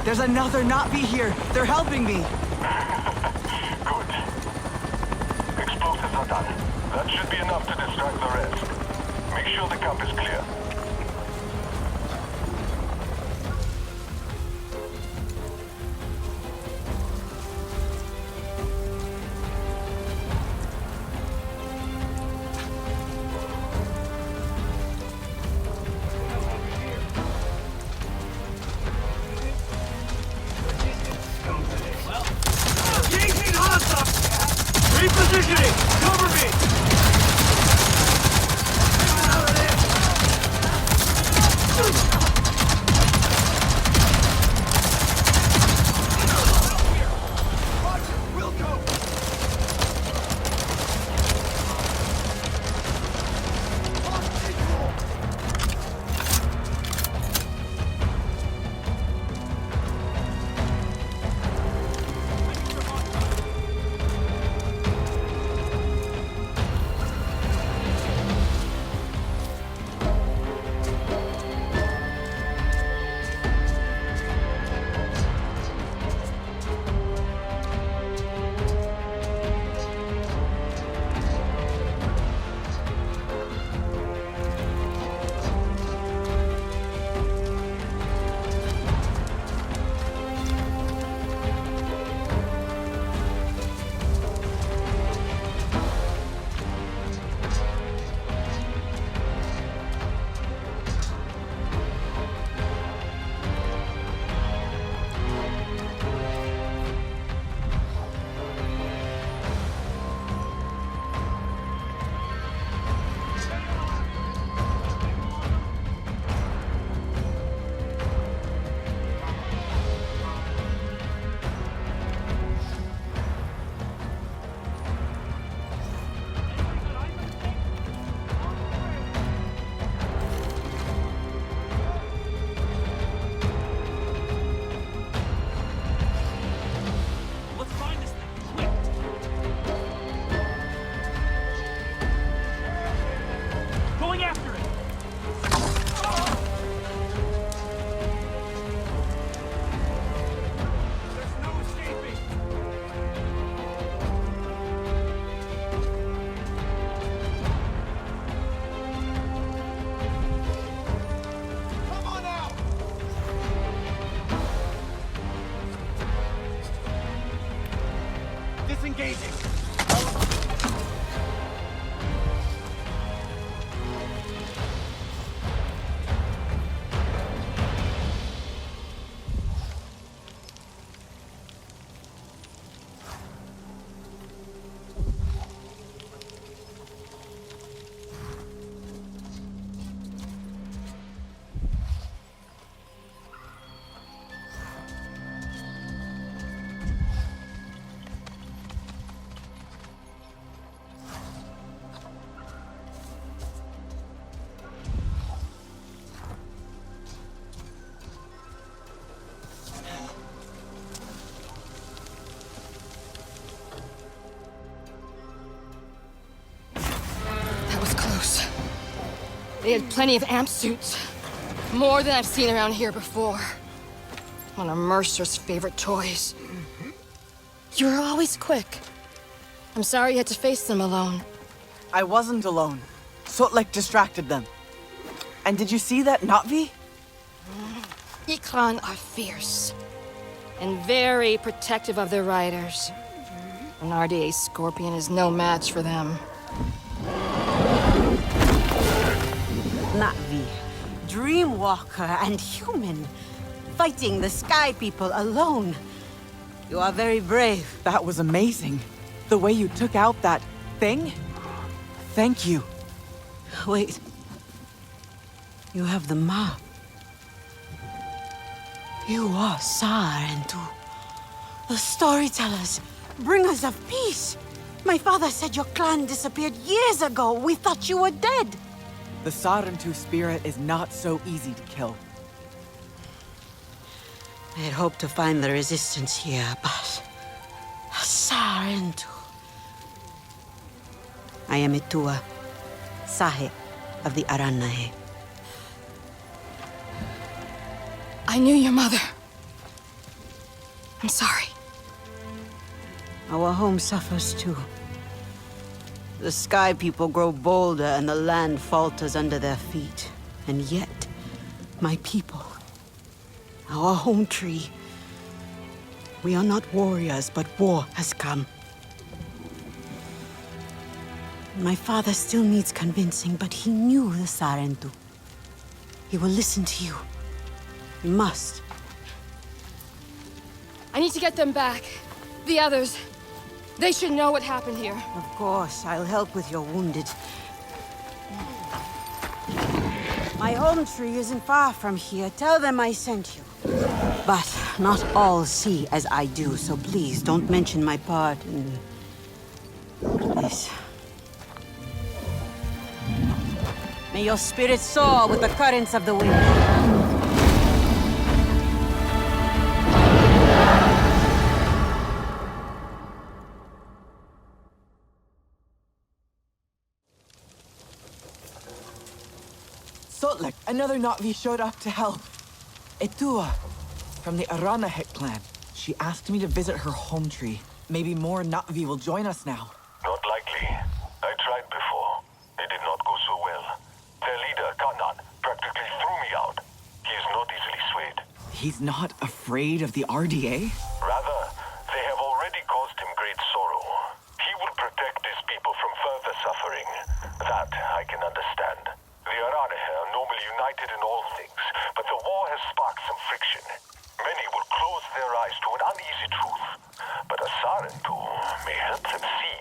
There's another Navi here. They're helping me. Good. Explosives are done. That should be enough to distract the rest. Make sure the camp is clear. Repositioning! Cover me! Disengaging. They had plenty of amp suits. More than I've seen around here before. One of Mercer's favorite toys. You were always quick. I'm sorry you had to face them alone. I wasn't alone. Sotlek distracted them. And did you see that Navi? Ikran are fierce. And very protective of their riders. An RDA Scorpion is no match for them. Navi, Dreamwalker and human, fighting the Sky People alone. You are very brave. That was amazing. The way you took out that thing? Thank you. Wait. You have the map. You are Sar and Eetu. The storytellers, bringers of peace. My father said your clan disappeared years ago. We thought you were dead. The Sarentu spirit is not so easy to kill. I had hoped to find the resistance here, but... Sarentu. I am Eetu, Sahe of the Aranahe. I knew your mother. I'm sorry. Our home suffers too. The sky people grow bolder and the land falters under their feet. And yet, my people, our home tree, we are not warriors, but war has come. My father still needs convincing, but he knew the Sarentu. He will listen to you. He must. I need to get them back. The others. They should know what happened here. Of course, I'll help with your wounded. My home tree isn't far from here. Tell them I sent you. But not all see as I do, so please don't mention my part in this. May your spirit soar with the currents of the wind. Sotlek, another Na'vi showed up to help. Eetu, from the Aranahe clan. She asked me to visit her home tree. Maybe more Na'vi will join us now. Not likely. I tried before. It did not go so well. Their leader, Kanan, practically threw me out. He is not easily swayed. He's not afraid of the RDA? Rather, they have already caused him great sorrow. He will protect his people from further suffering. That I can understand. The Aranahe are normally united in all things, but the war has sparked some friction. Many will close their eyes to an uneasy truth, but a Sarentu may help them see.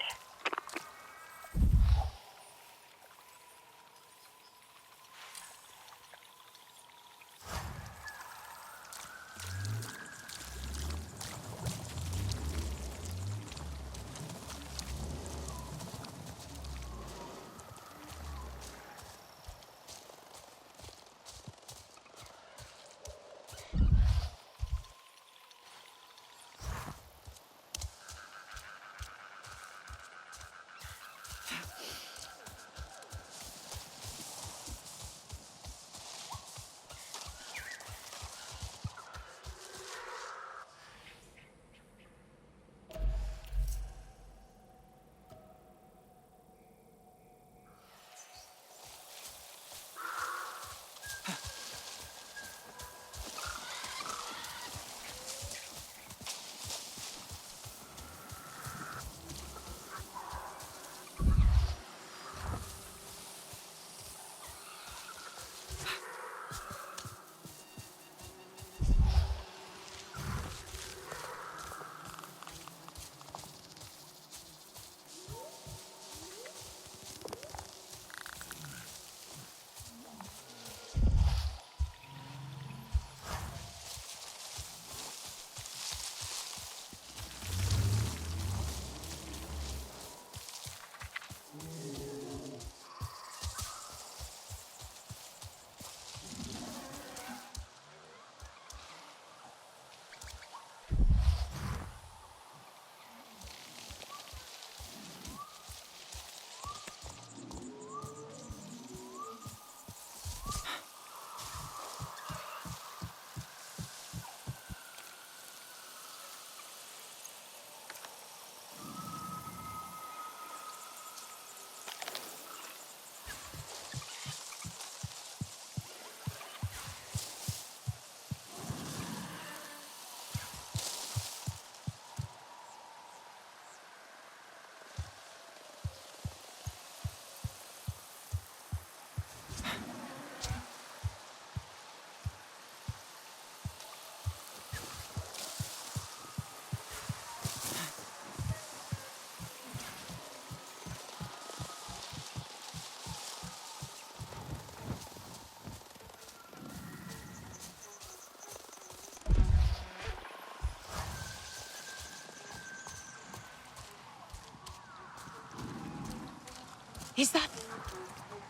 Is that...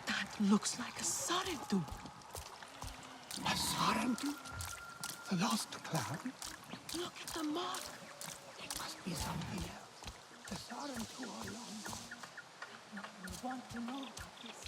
That looks like a Sarentu. A Sarentu? The lost clan? Look at the mark. It must be something else. The Sarentu are long gone. We want to know this.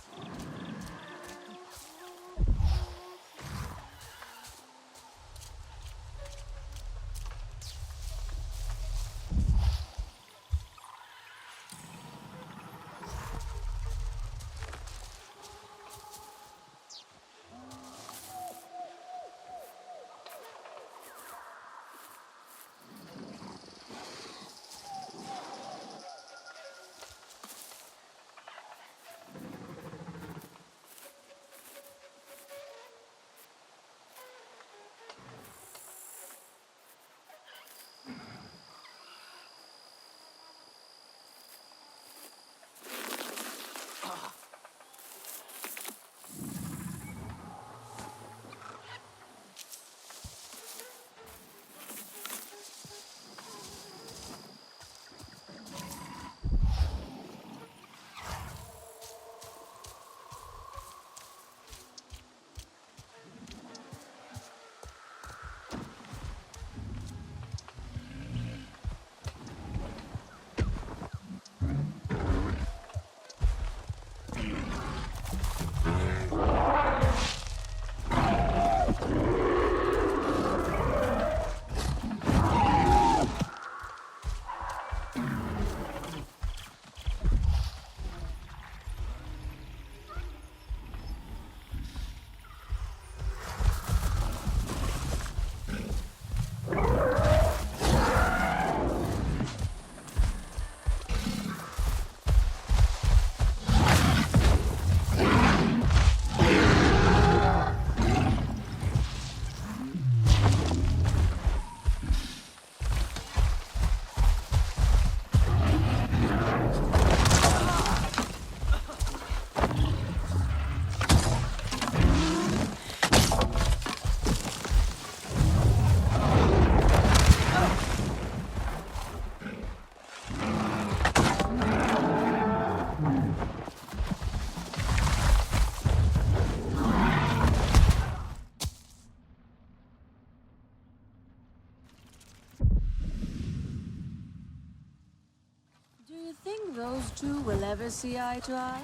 two will ever see eye to eye?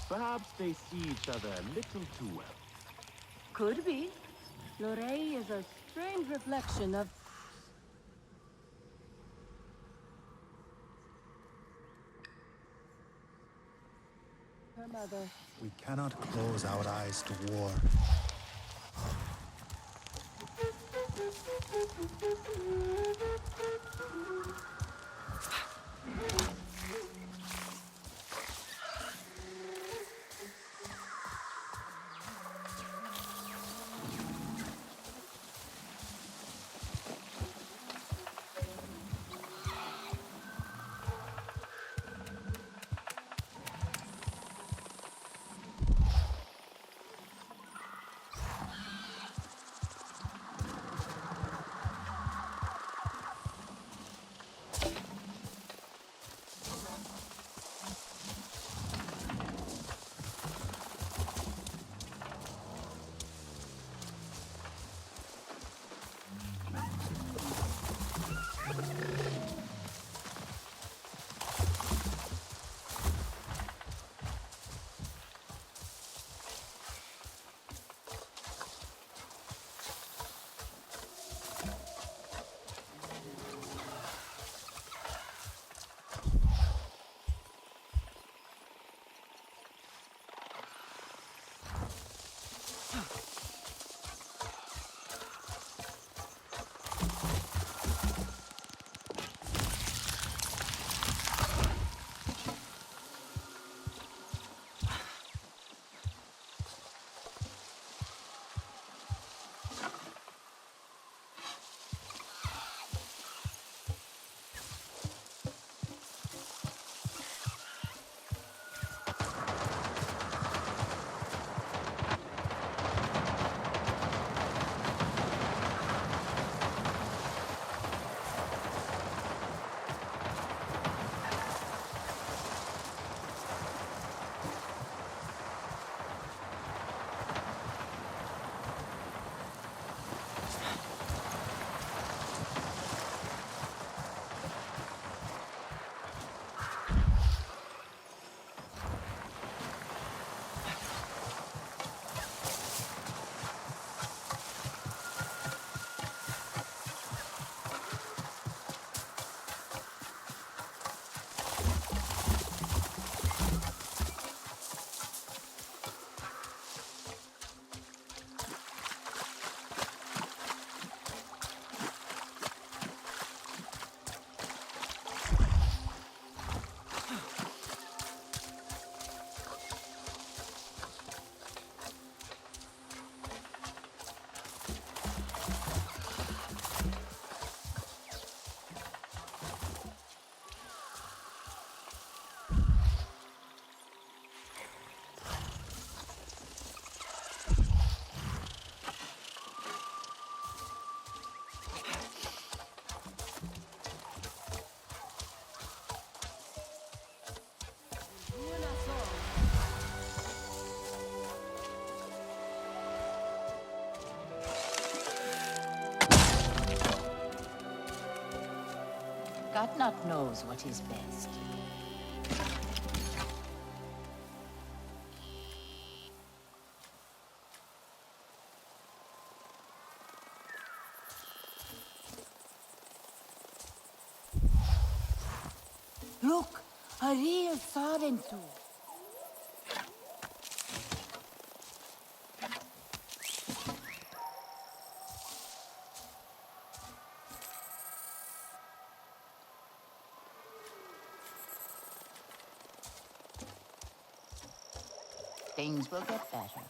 Perhaps they see each other a little too well. Could be. Lorraine is a strange reflection of... her mother. We cannot close our eyes to war. God not knows what is best. Look! A real Sarentu! Things will get better.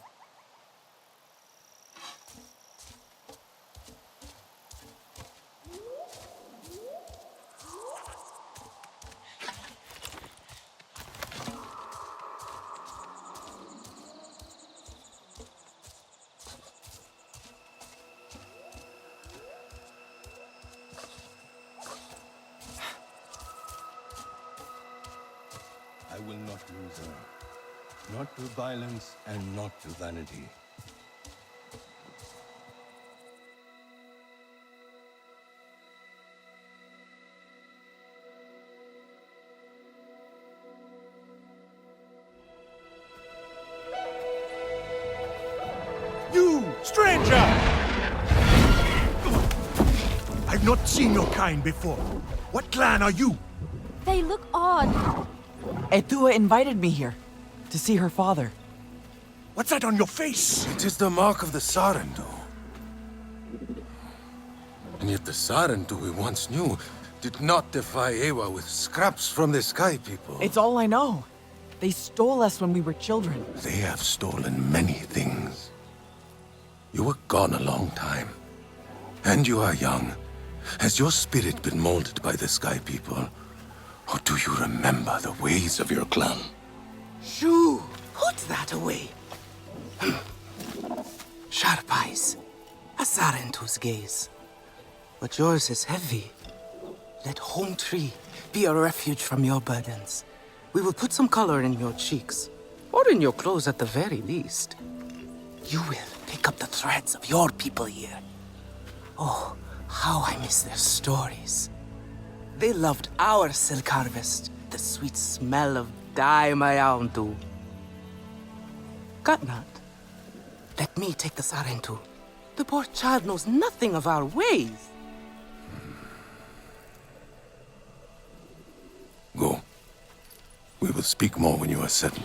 I will not lose her. Not to violence and not to vanity. Stranger! I've not seen your kind before. What clan are you? They look odd. Eetu invited me here to see her father. What's that on your face? It is the mark of the Sarentu. And yet the Sarentu we once knew did not defy Ewa with scraps from the Sky People. It's all I know. They stole us when we were children. They have stolen many things. You were gone a long time. And you are young. Has your spirit been molded by the Sky People? Or do you remember the ways of your clan? Shoo! Put that away. Sharp eyes. A Sarentu's gaze. But yours is heavy. Let Home Tree be a refuge from your burdens. We will put some color in your cheeks. Or in your clothes at the very least. You will pick up the threads of your people here. Oh, how I miss their stories. They loved our silk harvest, the sweet smell of dye mayauntu. Katnat, let me take the Sarentu. The poor child knows nothing of our ways. Go. We will speak more when you are settled.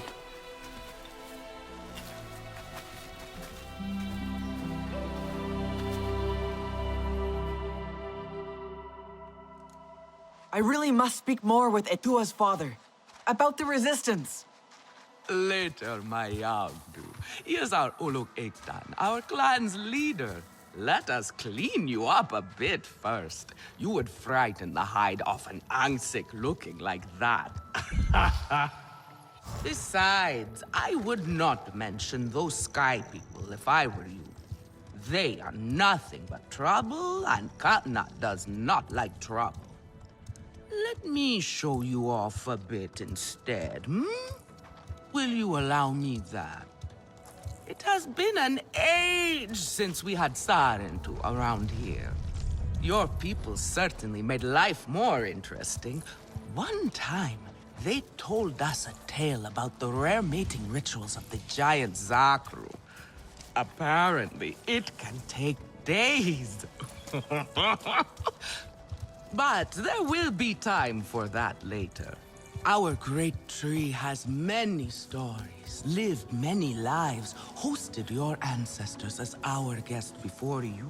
I really must speak more with Etua's father. About the resistance. Later, my Yagdu. He is our Uluk Ektan, our clan's leader. Let us clean you up a bit first. You would frighten the hide off an Angsik looking like that. Besides, I would not mention those Sky People if I were you. They are nothing but trouble, and Katnat does not like trouble. Let me show you off a bit instead, Will you allow me that? It has been an age since we had Sarentu around here. Your people certainly made life more interesting. One time, they told us a tale about the rare mating rituals of the giant Zakru. Apparently, it can take days. But there will be time for that later. Our great tree has many stories, lived many lives, hosted your ancestors as our guest before you.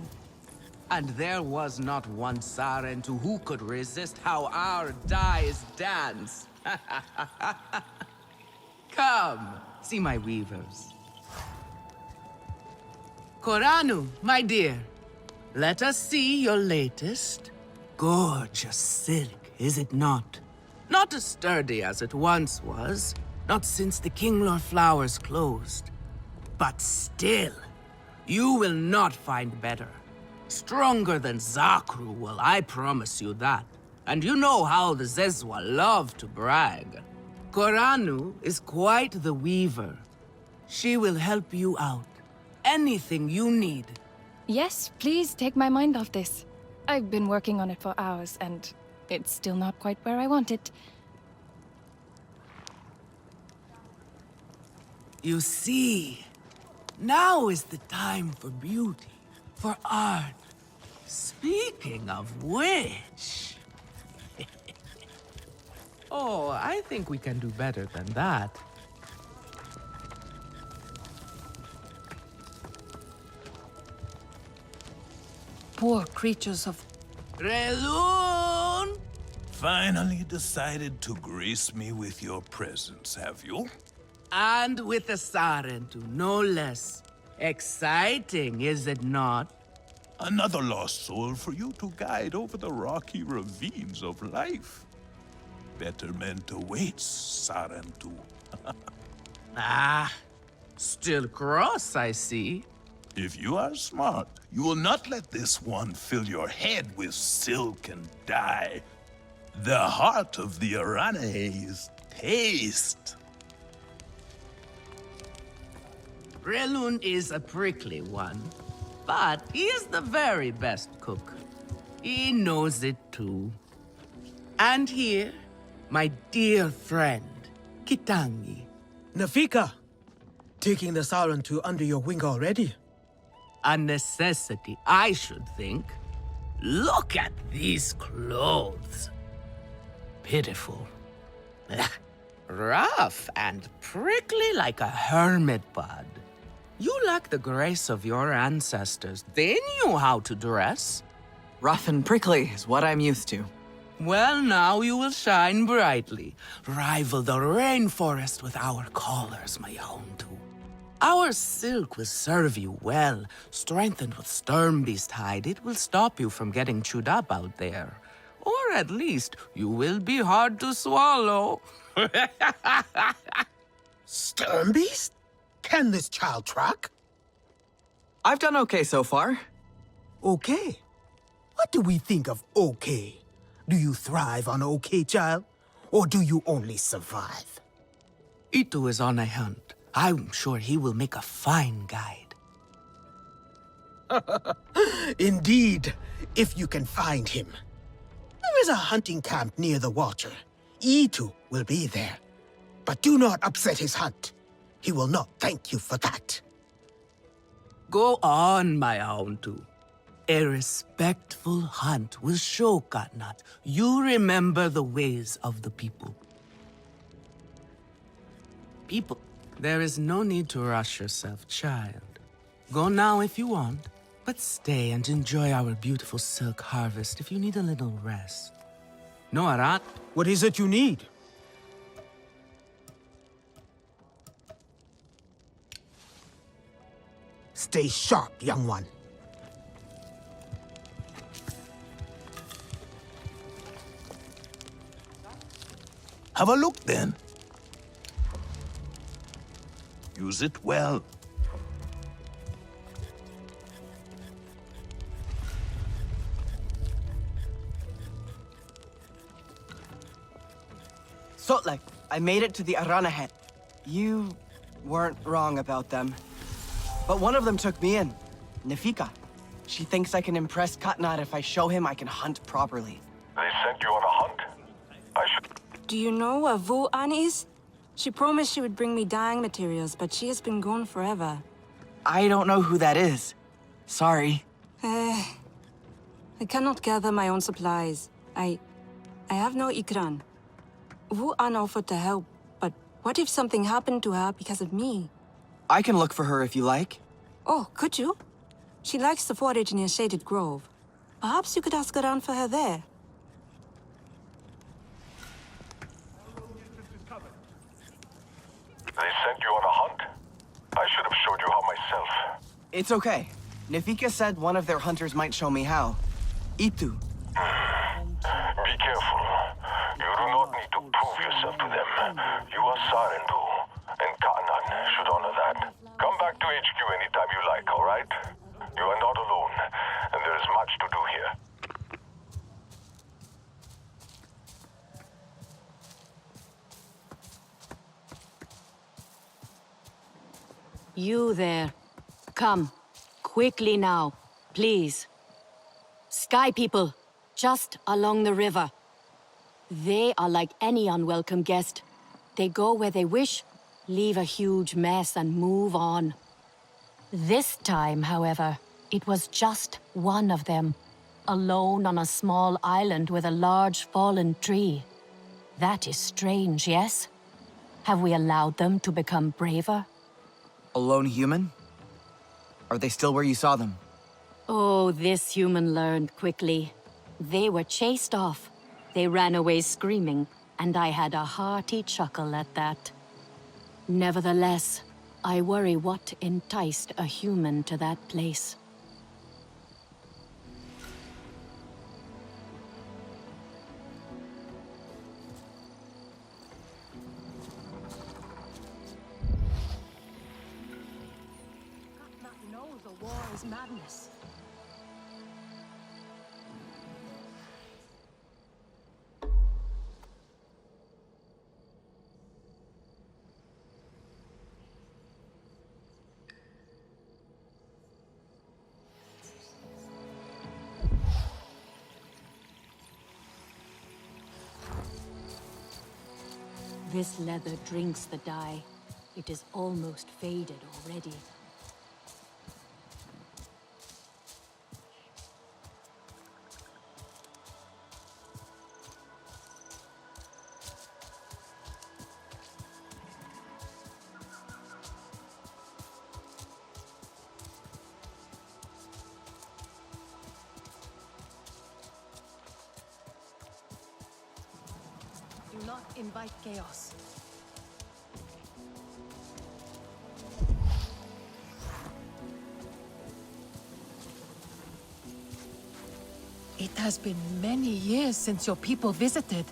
And there was not one Sarentu who could resist how our dyes dance. Come, see my weavers. Koranu, my dear, let us see your latest. Gorgeous silk, is it not? Not as sturdy as it once was, not since the Kinglor flowers closed. But still, you will not find better. Stronger than Zakru will, I promise you that. And you know how the Zezwa love to brag. Koranu is quite the weaver. She will help you out. Anything you need. Yes, please take my mind off this. I've been working on it for hours, and it's still not quite where I want it. You see, now is the time for beauty, for art. Speaking of which... Oh, I think we can do better than that. Poor creatures of... Relun! Finally decided to grace me with your presence, have you? And with a Sarentu, no less. Exciting, is it not? Another lost soul for you to guide over the rocky ravines of life. Betterment awaits, Sarentu. Ah, still cross, I see. If you are smart, you will not let this one fill your head with silk and dye. The heart of the Aranahe is taste. Relun is a prickly one, but he is the very best cook. He knows it too. And here, my dear friend, Kitangi. Nafika, taking the Sarentu under your wing already? A necessity, I should think. Look at these clothes. Pitiful. Rough and prickly like a hermit bud. You lack the grace of your ancestors. They knew how to dress. Rough and prickly is what I'm used to. Well, now you will shine brightly. Rival the rainforest with our collars, my Eetu. Our silk will serve you well. Strengthened with Sternbeast hide, it will stop you from getting chewed up out there. Or at least, you will be hard to swallow. Sternbeast? Can this child track? I've done okay so far. Okay. What do we think of okay? Do you thrive on okay, child? Or do you only survive? Eetu is on a hunt. I'm sure he will make a fine guide. Indeed, if you can find him. There is a hunting camp near the water. Eetu will be there. But do not upset his hunt. He will not thank you for that. Go on, my Eetu. A respectful hunt will show Katnat you remember the ways of the people. There is no need to rush yourself, child. Go now if you want, but stay and enjoy our beautiful silk harvest if you need a little rest. No, Aran. What is it you need? Stay sharp, young one. Have a look, then. Use it well. Sotlek, I made it to the Aranahe. You weren't wrong about them. But one of them took me in. Nefika. She thinks I can impress Katnat if I show him I can hunt properly. They sent you on a hunt? I should... Do you know where Vu An is? She promised she would bring me dyeing materials, but she has been gone forever. I don't know who that is. Sorry. I cannot gather my own supplies. I have no ikran. Vu An offered to help, but what if something happened to her because of me? I can look for her if you like. Oh, could you? She likes to forage near Shaded Grove. Perhaps you could ask around for her there. They sent you on a hunt? I should have showed you how myself. It's okay. Nefika said one of their hunters might show me how. Eetu. Be careful. You do not need to prove yourself to them. You are Sarendu, and Katnat should honor that. Come back to HQ anytime you like, all right? You are not alone, and there is much to do here. You there. Come. Quickly now, please. Sky people, just along the river. They are like any unwelcome guest. They go where they wish, leave a huge mess and move on. This time, however, it was just one of them, alone on a small island with a large fallen tree. That is strange, yes? Have we allowed them to become braver? A lone human? Are they still where you saw them? Oh, this human learned quickly. They were chased off. They ran away screaming, and I had a hearty chuckle at that. Nevertheless, I worry what enticed a human to that place. War is madness. This leather drinks the dye. It is almost faded already. invite chaos. It has been many years since your people visited.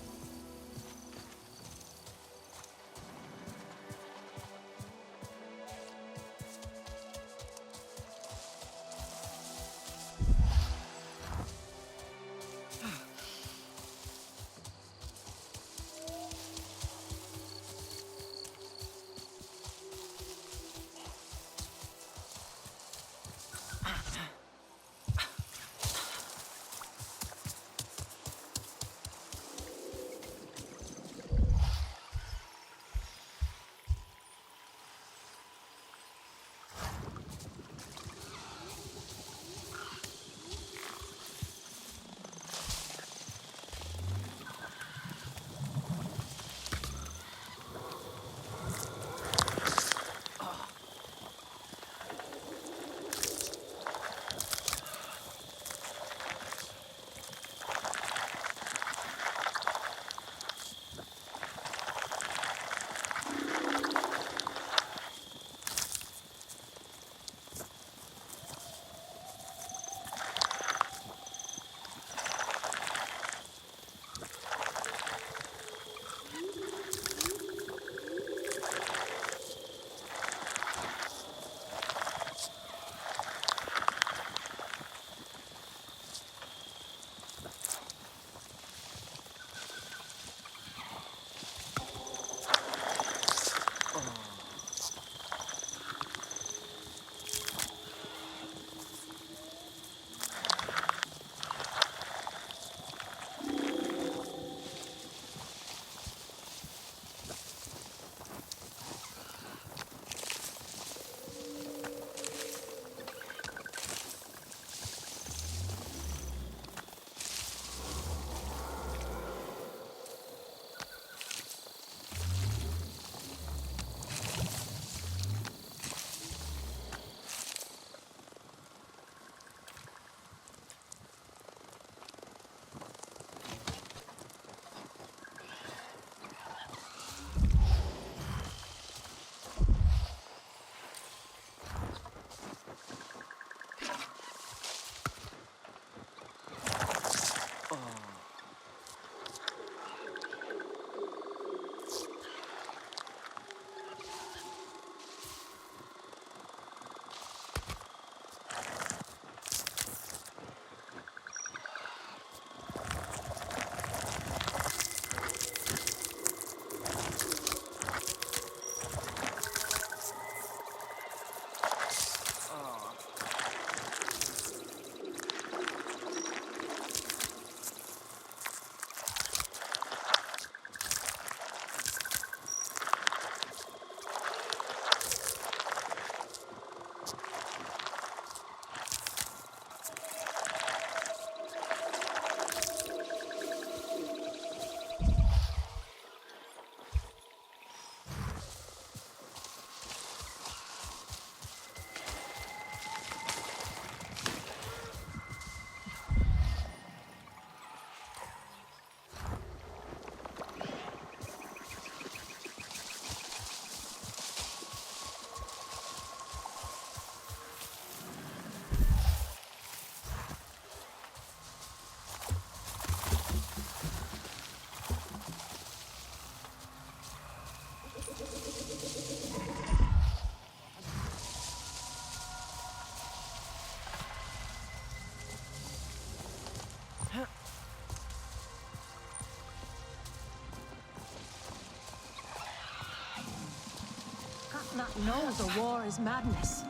Not knows a war is madness.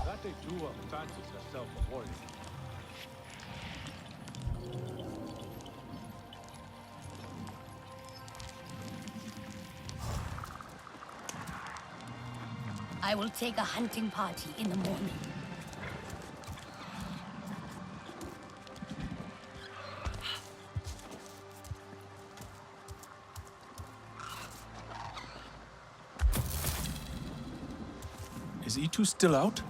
That Eetu fancies herself a warrior. I will take a hunting party in the morning. Is Eetu still out?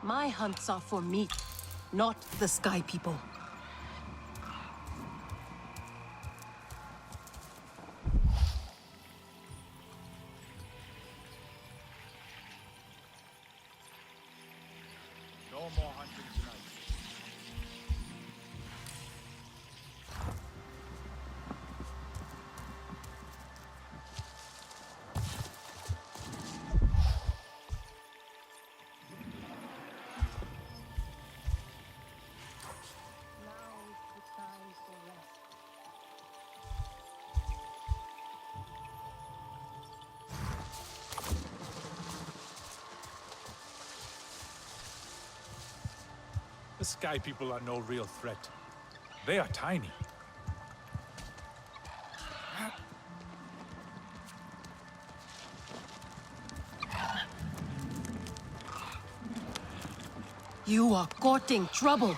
My hunts are for meat, not the Sky People. No more hunting tonight. The Sky People are no real threat. They are tiny. You are courting trouble.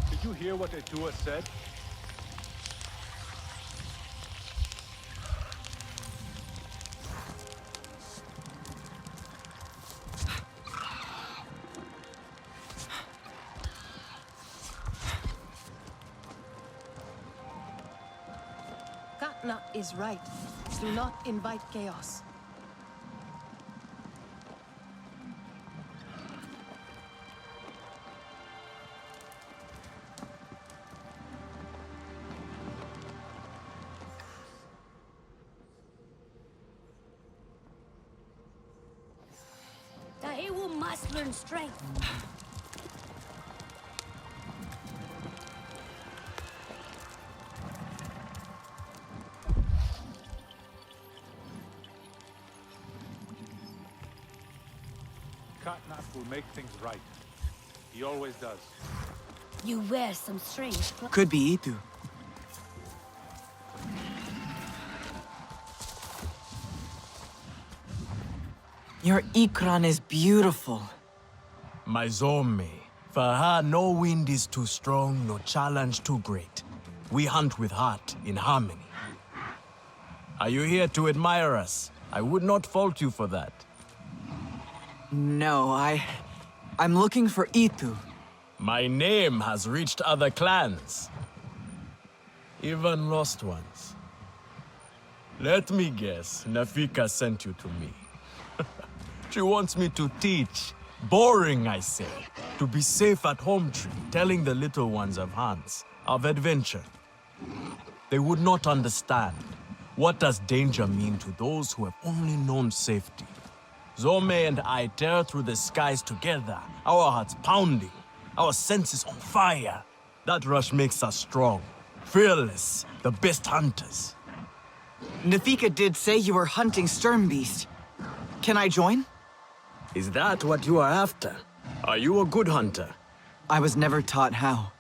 Did you hear what Eetu said? Katna is right. Do not invite chaos. Daewu must learn strength. Katnat will make things right. He always does. You wear some strange clothes. Could be Eetu. Your Ikran is beautiful. My Zome, for her no wind is too strong, no challenge too great. We hunt with heart, in harmony. Are you here to admire us? I would not fault you for that. No, I'm looking for Eetu. My name has reached other clans. Even lost ones. Let me guess, Nafika sent you to me. She wants me to teach. Boring, I say. To be safe at home tree, telling the little ones of Hans, of adventure. They would not understand. What does danger mean to those who have only known safety? Zome and I tear through the skies together, our hearts pounding, our senses on fire. That rush makes us strong, fearless, the best hunters. Nafika did say you were hunting Sternbeast. Can I join? Is that what you are after? Are you a good hunter? I was never taught how.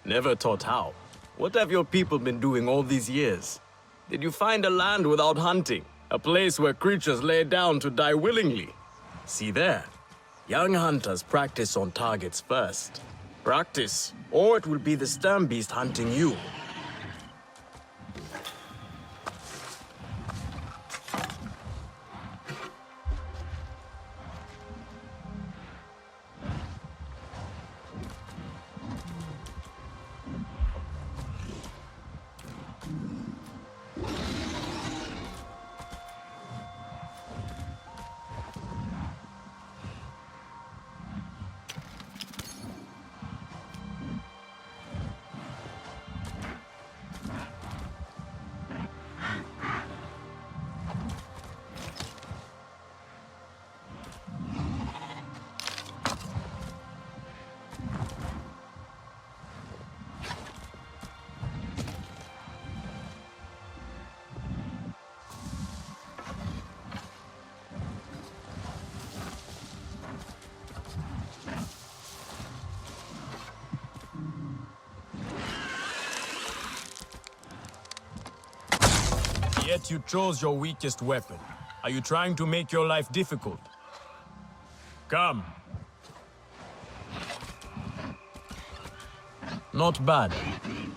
Never taught how? What have your people been doing all these years? Did you find a land without hunting? A place where creatures lay down to die willingly? See there. Young hunters practice on targets first. Practice, or it will be the Sternbeast hunting you. Yet you chose your weakest weapon. Are you trying to make your life difficult? Come. Not bad.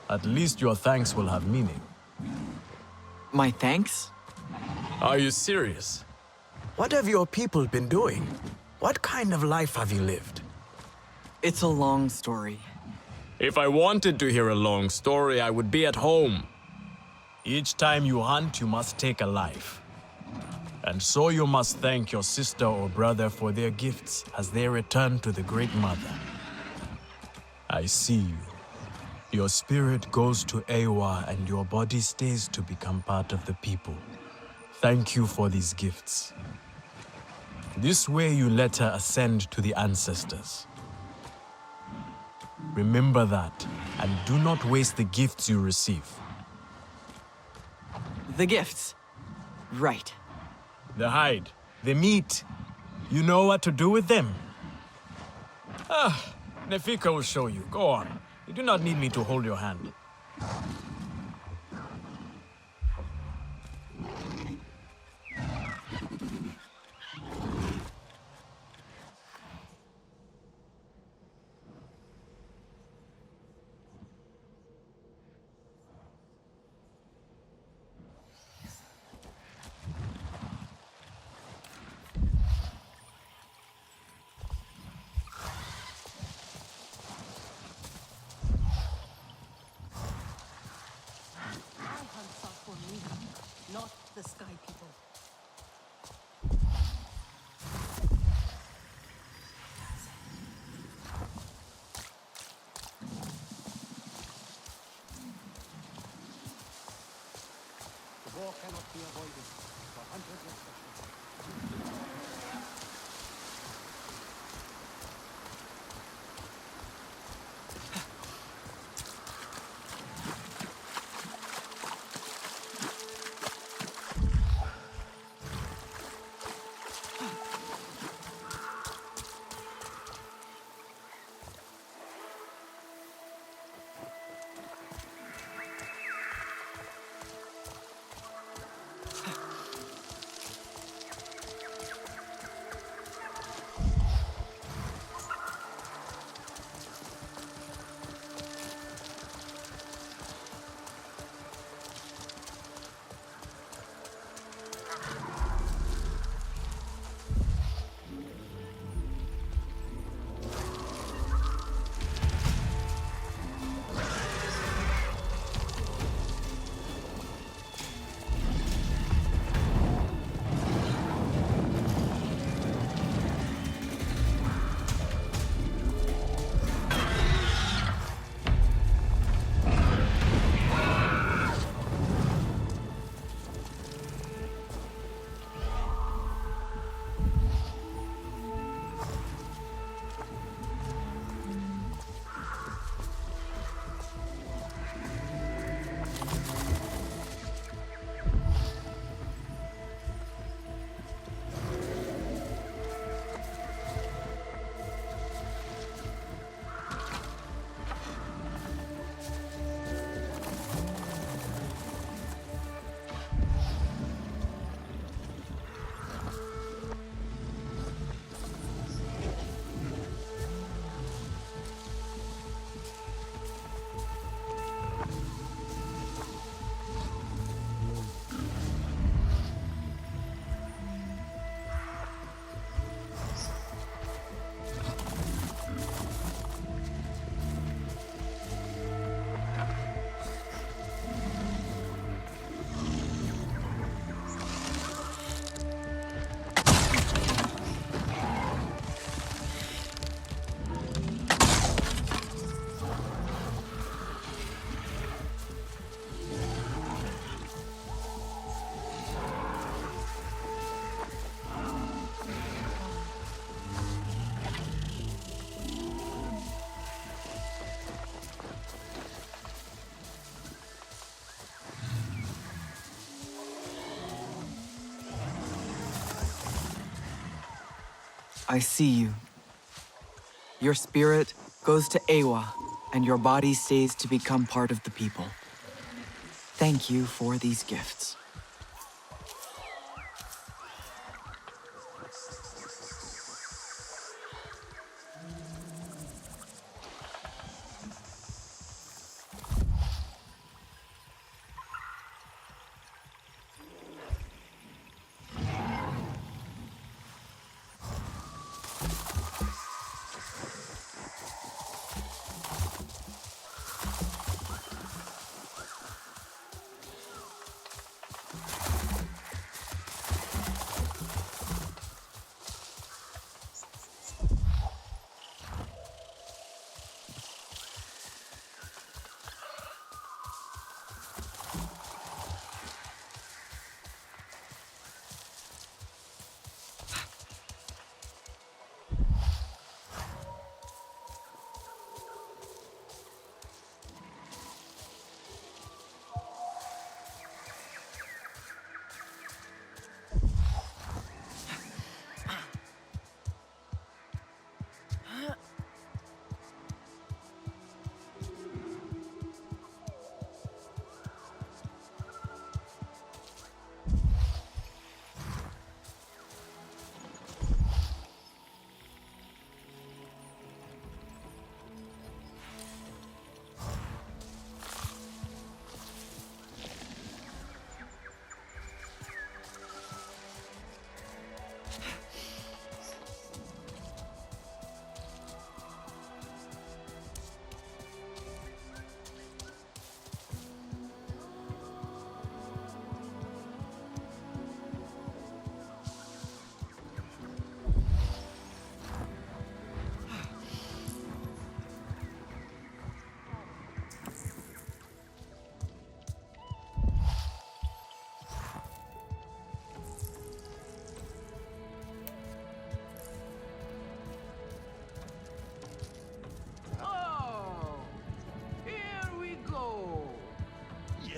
At least your thanks will have meaning. My thanks? Are you serious? What have your people been doing? What kind of life have you lived? It's a long story. If I wanted to hear a long story, I would be at home. Each time you hunt, you must take a life. And so you must thank your sister or brother for their gifts as they return to the Great Mother. I see you. Your spirit goes to Ewa and your body stays to become part of the people. Thank you for these gifts. This way you let her ascend to the ancestors. Remember that, and do not waste the gifts you receive. The gifts. Right. The hide, the meat. You know what to do with them? Nefika will show you. Go on. You do not need me to hold your hand. Not the Sky People. The war cannot be avoided, for hunters especially. I see you. Your spirit goes to Ewa, and your body stays to become part of the people. Thank you for these gifts.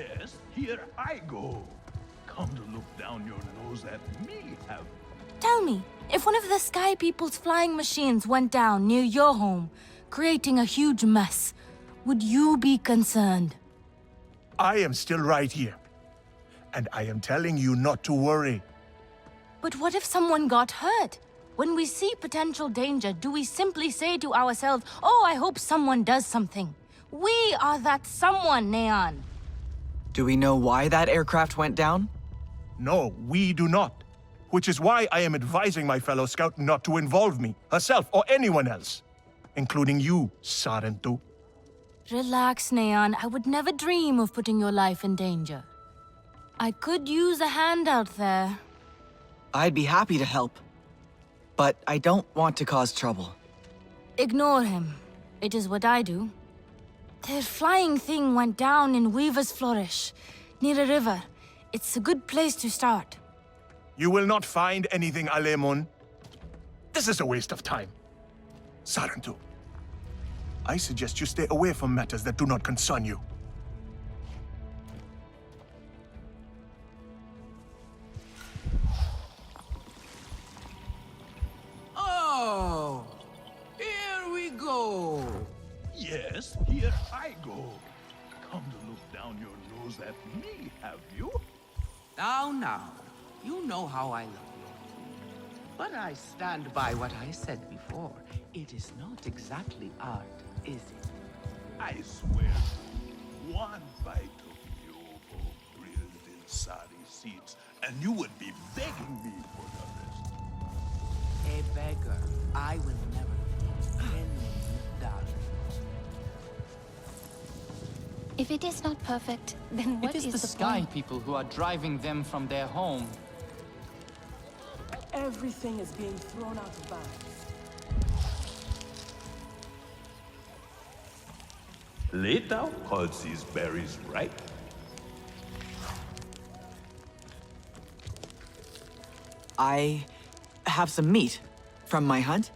Yes, here I go. Come to look down your nose at me, have Tell me, if one of the Sky People's flying machines went down near your home, creating a huge mess, would you be concerned? I am still right here. And I am telling you not to worry. But what if someone got hurt? When we see potential danger, do we simply say to ourselves, oh, I hope someone does something? We are that someone, Neon. Do we know why that aircraft went down? No, we do not. Which is why I am advising my fellow scout not to involve me, herself, or anyone else. Including you, Sarentu. Relax, Neon. I would never dream of putting your life in danger. I could use a hand out there. I'd be happy to help. But I don't want to cause trouble. Ignore him. It is what I do. The flying thing went down in Weaver's Flourish, near a river. It's a good place to start. You will not find anything, Alemun. This is a waste of time. Sarentu, I suggest you stay away from matters that do not concern you. Oh, here we go. Yes, here I go. Come to look down your nose at me, have you? Now, you know how I love you. But I stand by what I said before. It is not exactly art, is it? I swear, one bite of yobo grilled in sari seeds, and you would be begging me for the rest. A beggar, I will never be. $10. If it is not perfect, then what is the Sky point? People who are driving them from their home. Everything is being thrown out of bounds. Later calls these berries ripe. I have some meat from my hunt.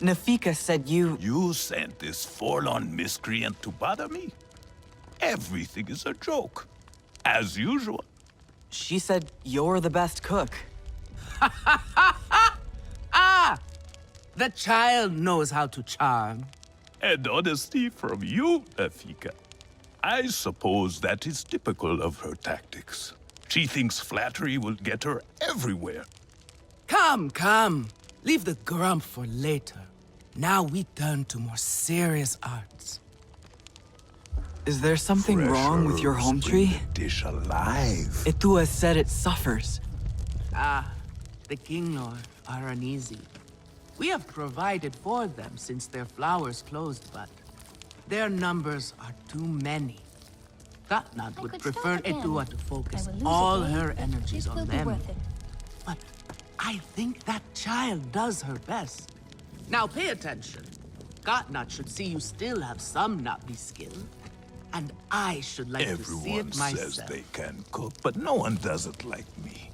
Nafika said you... You sent this forlorn miscreant to bother me? Everything is a joke. As usual. She said you're the best cook. Ah! The child knows how to charm. And honesty from you, Nafika. I suppose that is typical of her tactics. She thinks flattery will get her everywhere. Come. Leave the grump for later. Now we turn to more serious arts. Is there something wrong with your home tree? Dish alive. Eetu has said it suffers. The King Lord, Aranahe. We have provided for them since their flowers closed, but their numbers are too many. Katnat would prefer Eetu to focus all her energies on them. But I think that child does her best. Now pay attention. Katnat should see you still have some Nabi skill. And I should like to see it myself. Everyone says they can cook, but no one does it like me.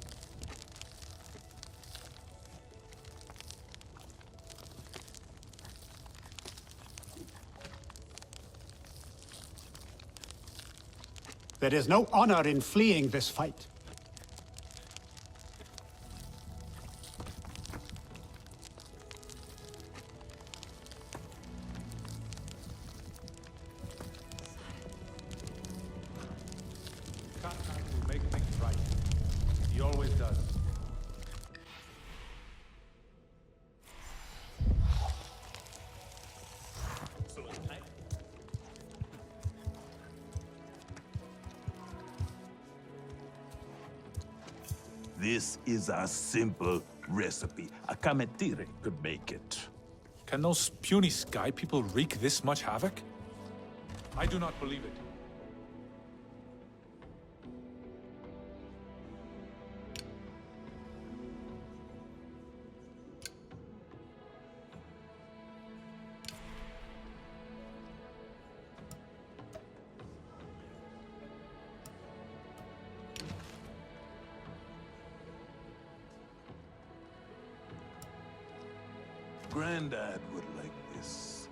There is no honor in fleeing this fight. Will make things right. He always does. This is a simple recipe. A kametire could make it. Can those puny Sky People wreak this much havoc? I do not believe it. Granddad would like this.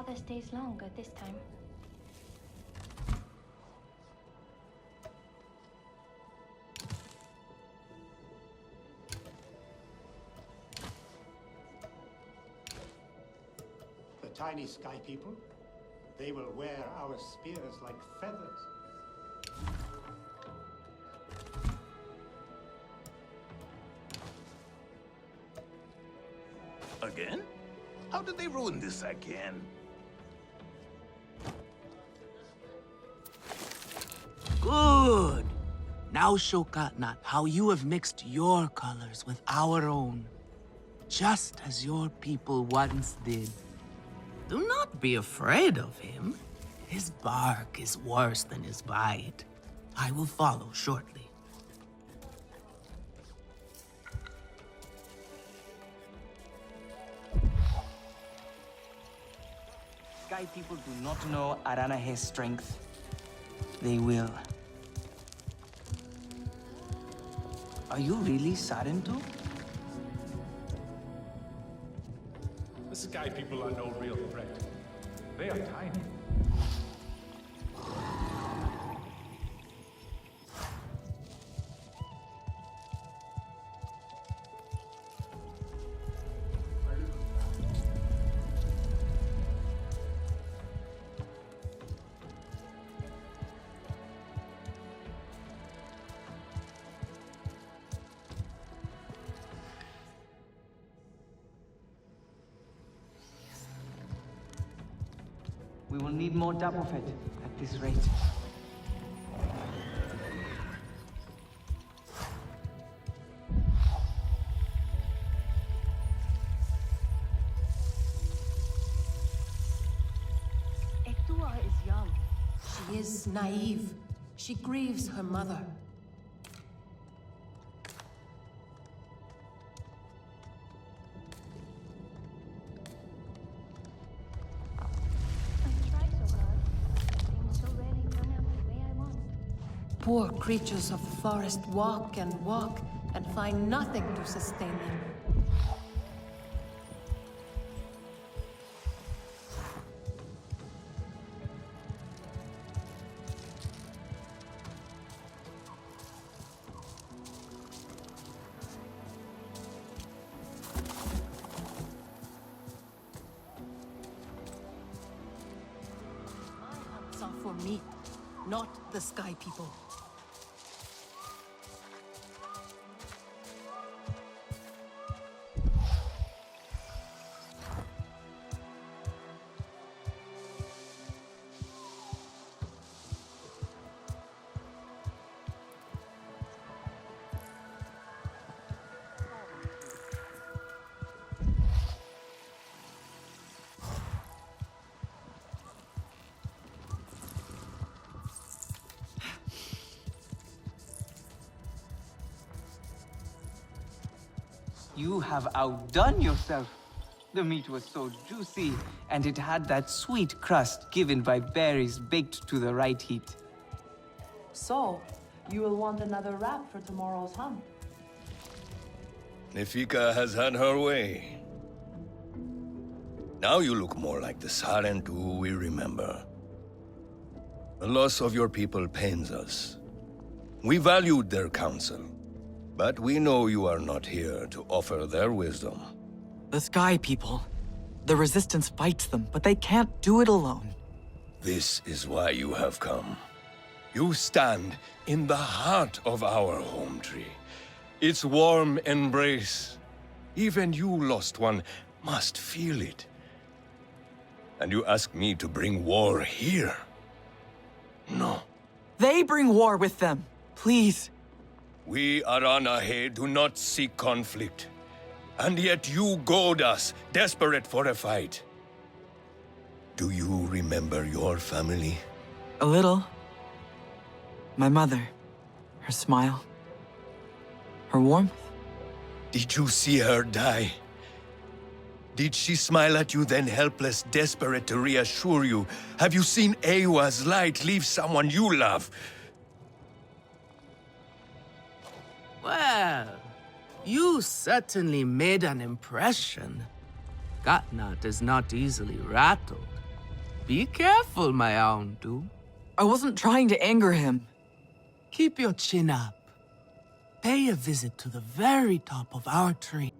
father stays longer this time. The tiny sky people, they will wear our spears like feathers. Again? How did they ruin this again? Good. Now show Katnat how you have mixed your colors with our own, just as your people once did. Do not be afraid of him. His bark is worse than his bite. I will follow shortly. Sky people do not know Aranahe's strength. They will. Are you really Sarentu? The Sky people are no real threat. They are tiny. We will need more double fit at this rate. Eetu is young. She is naive. She grieves her mother. Poor creatures of the forest walk and find nothing to sustain them. My hunts are for me, not the Sky People. You have outdone yourself. The meat was so juicy, and it had that sweet crust given by berries baked to the right heat. So, you will want another wrap for tomorrow's hunt. Nefika has had her way. Now you look more like the Sarentu we remember. The loss of your people pains us. We valued their counsel, but we know you are not here to offer their wisdom. The Sky People. The Resistance fights them, but they can't do it alone. This is why you have come. You stand in the heart of our home tree. Its warm embrace. Even you, lost one, must feel it. And you ask me to bring war here? No. They bring war with them. Please. We Aranahe do not seek conflict. And yet you goad us, desperate for a fight. Do you remember your family? A little. My mother. Her smile. Her warmth. Did you see her die? Did she smile at you then helpless, desperate to reassure you? Have you seen Ewa's light leave someone you love? Well, you certainly made an impression. Katnat is not easily rattled. Be careful, my Eetu. I wasn't trying to anger him. Keep your chin up. Pay a visit to the very top of our tree.